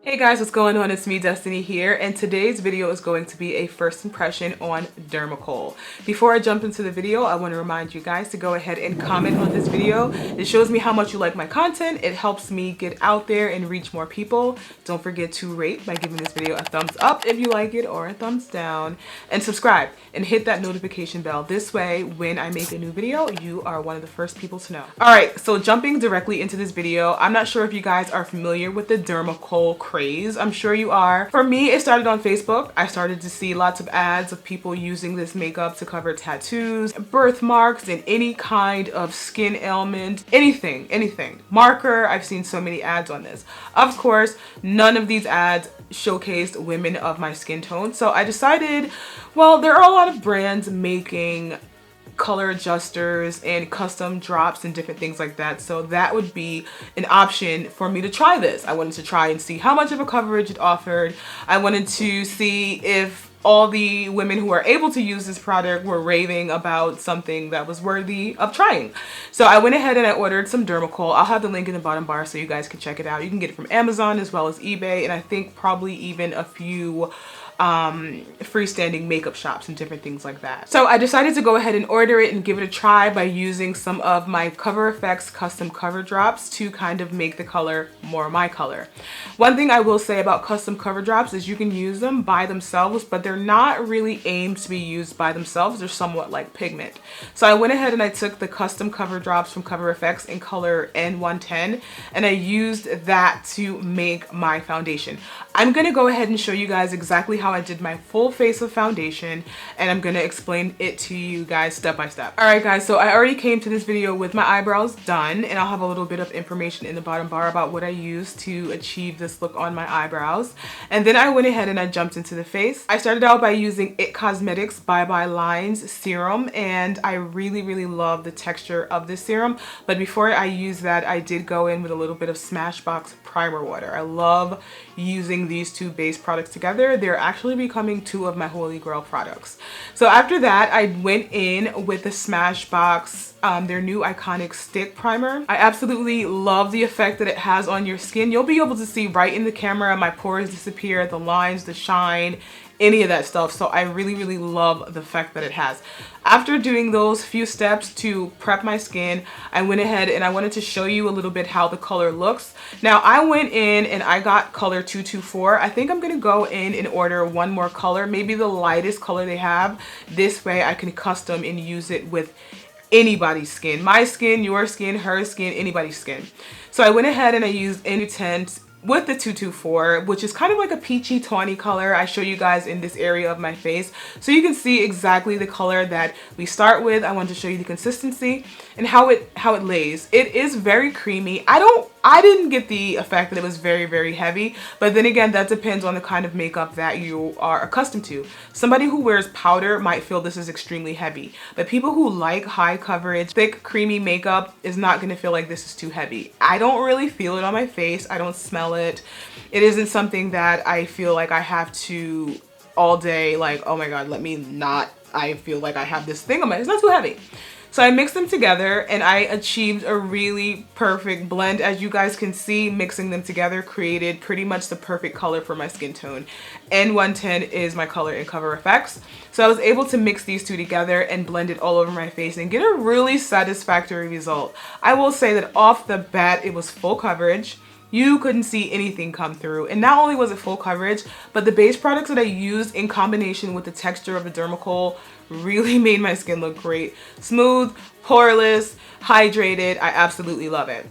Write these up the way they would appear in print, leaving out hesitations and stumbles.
Hey guys, what's going on? It's me, Destiny here, and today's video is going to be a first impression on Dermacol. Before I jump into the video, I want to remind you guys to go ahead and comment on this video. It shows me how much you like my content. It helps me get out there and reach more people. Don't forget to rate by giving this video a thumbs up if you like it or a thumbs down, and subscribe and hit that notification bell. This way, when I make a new video, you are one of the first people to know. All right, so jumping directly into this video, I'm not sure if you guys are familiar with the Dermacol craze. I'm sure you are. For me, it started on Facebook. I started to see lots of ads of people using this makeup to cover tattoos, birthmarks, and any kind of skin ailment, anything. Marker, I've seen so many ads on this. Of course, none of these ads showcased women of my skin tone. So I decided, well, there are a lot of brands making color adjusters and custom drops and different things like that, so that would be an option for me to try this. I wanted to try and see how much of a coverage it offered. I wanted to see if all the women who are able to use this product were raving about something that was worthy of trying. So I went ahead and I ordered some Dermacol. I'll have the link in the bottom bar so you guys can check it out. You can get it from Amazon as well as eBay, and I think probably even a few freestanding makeup shops and different things like that. So I decided to go ahead and order it and give it a try by using some of my Cover FX custom cover drops to kind of make the color more my color. One thing I will say about custom cover drops is you can use them by themselves, but they're not really aimed to be used by themselves. They're somewhat like pigment. So I went ahead and I took the custom cover drops from Cover FX in color N110 and I used that to make my foundation. I'm gonna go ahead and show you guys exactly how I did my full face of foundation, and I'm gonna explain it to you guys step by step. All right guys, so I already came to this video with my eyebrows done, and I'll have a little bit of information in the bottom bar about what I used to achieve this look on my eyebrows. And then I went ahead and I jumped into the face. I started out by using Cosmetics ByeBye Lines serum, and I really love the texture of this serum. But before I used that, I did go in with a little bit of Smashbox primer water. I love using these two base products together. They're actually becoming two of my holy grail products. So after that, I went in with the Smashbox, their new iconic stick primer. I absolutely love the effect that it has on your skin. You'll be able to see right in the camera, my pores disappear, the lines, the shine, any of that stuff. So I really love the effect that it has. After doing those few steps to prep my skin, I went ahead and I wanted to show you a little bit how the color looks. Now I went in and I got color 224. I think I'm gonna go in and order one more color, maybe the lightest color they have. This way I can custom and use it with anybody's skin. My skin, your skin, her skin, anybody's skin. So I went ahead and I used any tint with the 224, which is kind of like a peachy tawny color. I show you guys in this area of my face so you can see exactly the color that we start with. I want to show you the consistency and how it lays. It is very creamy. I didn't get the effect that it was very heavy, but then again, that depends on the kind of makeup that you are accustomed to. Somebody who wears powder might feel this is extremely heavy, but people who like high coverage, thick, creamy makeup is not gonna feel like this is too heavy. I don't really feel it on my face. I don't smell it. It isn't something that I feel like I have to all day, like, oh my God, I feel like I have this thing on my, it's not too heavy. So I mixed them together and I achieved a really perfect blend. As you guys can see, mixing them together created pretty much the perfect color for my skin tone. N110 is my color in Cover FX. So I was able to mix these two together and blend it all over my face and get a really satisfactory result. I will say that off the bat, it was full coverage. You couldn't see anything come through. And not only was it full coverage, but the base products that I used in combination with the texture of the Dermacol really made my skin look great. Smooth, poreless, hydrated. I absolutely love it.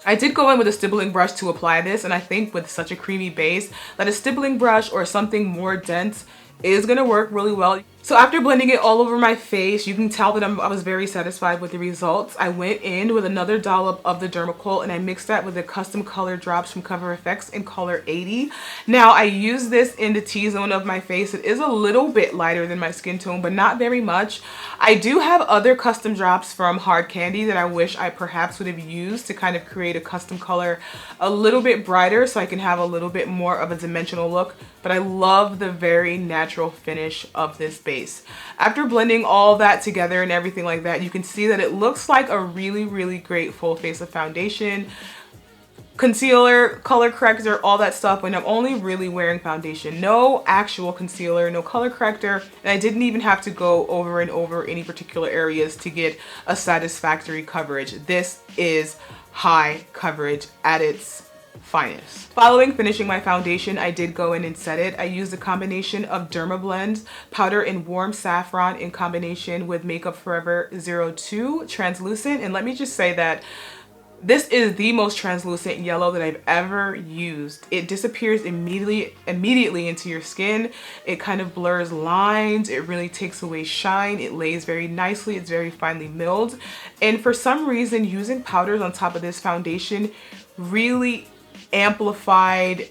I did go in with a stippling brush to apply this, and I think with such a creamy base that a stippling brush or something more dense is gonna work really well. So after blending it all over my face, you can tell that I was very satisfied with the results. I went in with another dollop of the Dermacol and I mixed that with the custom color drops from Cover FX in color 80. Now I use this in the T-zone of my face. It is a little bit lighter than my skin tone, but not very much. I do have other custom drops from Hard Candy that I wish I perhaps would have used to kind of create a custom color a little bit brighter so I can have a little bit more of a dimensional look. But I love the very natural finish of this base. After blending all that together and everything like that, you can see that it looks like a really great full face of foundation. concealer, color corrector, all that stuff when I'm only really wearing foundation. No actual concealer, no color corrector, and I didn't even have to go over and over any particular areas to get a satisfactory coverage. This is high coverage at its finest. Following finishing my foundation, I did go in and set it. I used a combination of Dermablend powder in warm saffron in combination with Makeup Forever 02 translucent, and let me just say that this is the most translucent yellow that I've ever used. It disappears immediately into your skin. It kind of blurs lines. It really takes away shine. It lays very nicely. It's very finely milled. And for some reason, using powders on top of this foundation really amplified,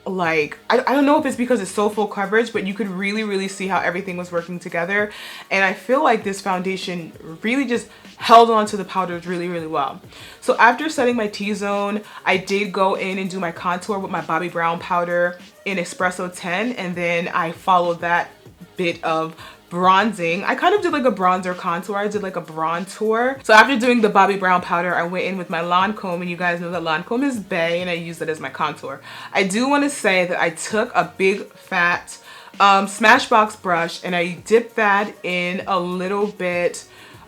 like, I don't know if it's because it's so full coverage, but you could really see how everything was working together. And I feel like this foundation really just held on to the powders really well. So after setting my T-zone, I did go in and do my contour with my Bobbi Brown powder in Espresso 10, and then I followed that bit of bronzing. I kind of did like a bronzer contour. I did like a bronzer. So after doing the Bobbi Brown powder, I went in with my Lancome, and you guys know that Lancome is bae, and I used it as my contour. I do want to say that I took a big fat Smashbox brush and I dipped that in a little bit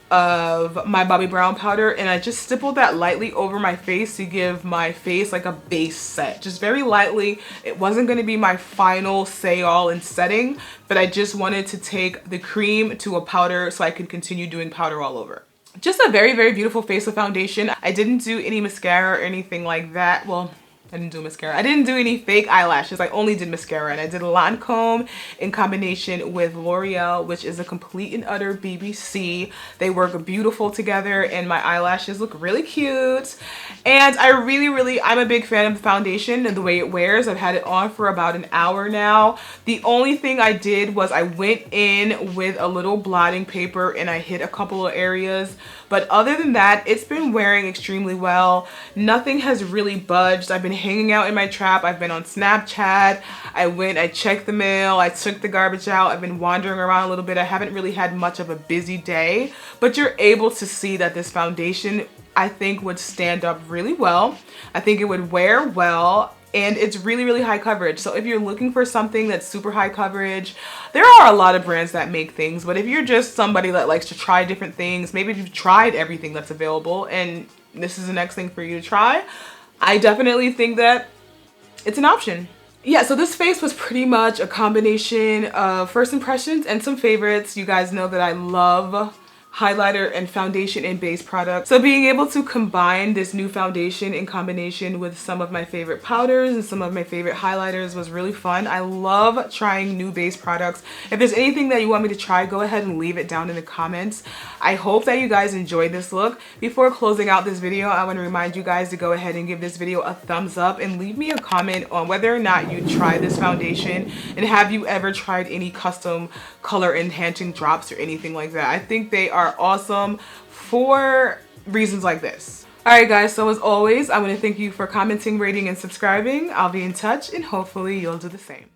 of my Bobbi Brown powder, and I just stippled that lightly over my face to give my face like a base set, just very lightly. It wasn't going to be my final say all in setting, but I just wanted to take the cream to a powder so I could continue doing powder all over. Just a very beautiful face of foundation. I didn't do any mascara or anything like that. Well, I didn't do mascara. I didn't do any fake eyelashes. I only did mascara, and I did Lancome in combination with L'Oreal, which is a complete and utter BBC. They work beautiful together, and my eyelashes look really cute. And I'm a big fan of the foundation and the way it wears. I've had it on for about an hour now. The only thing I did was I went in with a little blotting paper and I hit a couple of areas. But other than that, it's been wearing extremely well. Nothing has really budged. I've been hanging out in my trap. I've been on Snapchat. I checked the mail. I took the garbage out. I've been wandering around a little bit. I haven't really had much of a busy day, but you're able to see that this foundation, I think, would stand up really well. I think it would wear well. And it's really high coverage. So if you're looking for something that's super high coverage, there are a lot of brands that make things, but if you're just somebody that likes to try different things, maybe if you've tried everything that's available and this is the next thing for you to try, I definitely think that it's an option. Yeah, so this face was pretty much a combination of first impressions and some favorites. You guys know that I love highlighter and foundation and base products. So being able to combine this new foundation in combination with some of my favorite powders and some of my favorite highlighters was really fun. I love trying new base products. If there's anything that you want me to try, go ahead and leave it down in the comments. I hope that you guys enjoyed this look. Before closing out this video, I want to remind you guys to go ahead and give this video a thumbs up and leave me a comment on whether or not you tried this foundation, and have you ever tried any custom color enhancing drops or anything like that. I think they are awesome for reasons like this. Alright guys, so as always, I want to thank you for commenting, rating, and subscribing. I'll be in touch, and hopefully you'll do the same.